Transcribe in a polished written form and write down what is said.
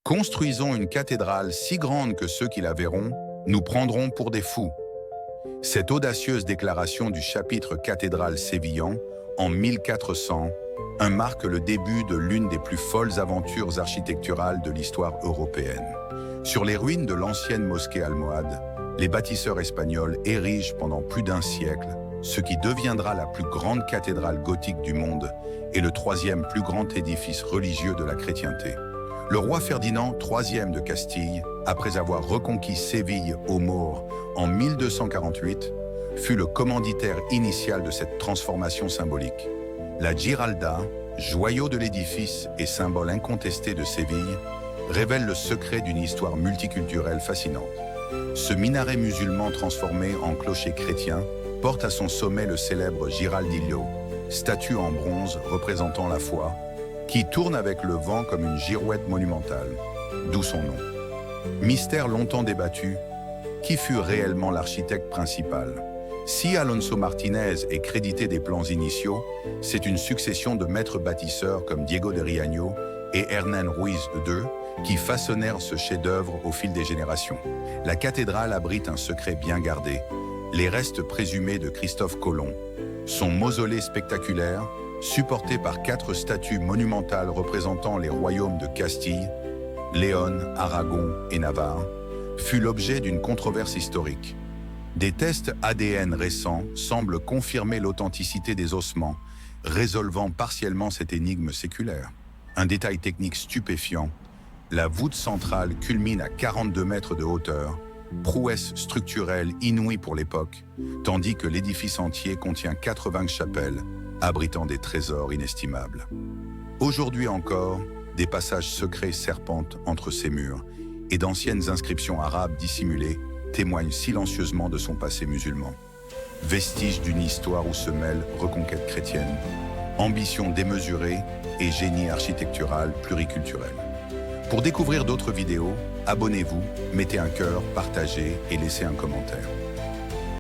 Construisons une cathédrale si grande que ceux qui la verront nous prendront pour des fous. Cette audacieuse déclaration du chapitre cathédral sévillan en 1400 marque le début de l'une des plus folles aventures architecturales de l'histoire européenne. Sur les ruines de l'ancienne mosquée almohade, les bâtisseurs espagnols érigent pendant plus d'un siècle ce qui deviendra la plus grande cathédrale gothique du monde et le troisième plus grand édifice religieux de la chrétienté. Le roi Ferdinand III de Castille, après avoir reconquis Séville aux Maures en 1248, fut le commanditaire initial de cette transformation symbolique. La Giralda, joyau de l'édifice et symbole incontesté de Séville, révèle le secret d'une histoire multiculturelle fascinante. Ce minaret musulman transformé en clocher chrétien porte à son sommet le célèbre Giraldillo, statue en bronze représentant la foi, qui tourne avec le vent comme une girouette monumentale, d'où son nom. Mystère longtemps débattu, qui fut réellement l'architecte principal? Si Alonso Martinez est crédité des plans initiaux, c'est une succession de maîtres bâtisseurs comme Diego de Riaño et Hernán Ruiz II qui façonnèrent ce chef-d'œuvre au fil des générations. La cathédrale abrite un secret bien gardé, les restes présumés de Christophe Colomb. Son mausolée spectaculaire, supporté par 4 statues monumentales représentant les royaumes de Castille, Léon, Aragon et Navarre, fut l'objet d'une controverse historique. Des tests ADN récents semblent confirmer l'authenticité des ossements, résolvant partiellement cette énigme séculaire. Un détail technique stupéfiant, la voûte centrale culmine à 42 mètres de hauteur, prouesse structurelle inouïe pour l'époque, tandis que l'édifice entier contient 80 chapelles, abritant des trésors inestimables. Aujourd'hui encore, des passages secrets serpentent entre ces murs, et d'anciennes inscriptions arabes dissimulées témoignent silencieusement de son passé musulman. Vestiges d'une histoire où se mêlent reconquête chrétienne, ambition démesurée et génie architectural pluriculturel. Pour découvrir d'autres vidéos, abonnez-vous, mettez un cœur, partagez et laissez un commentaire.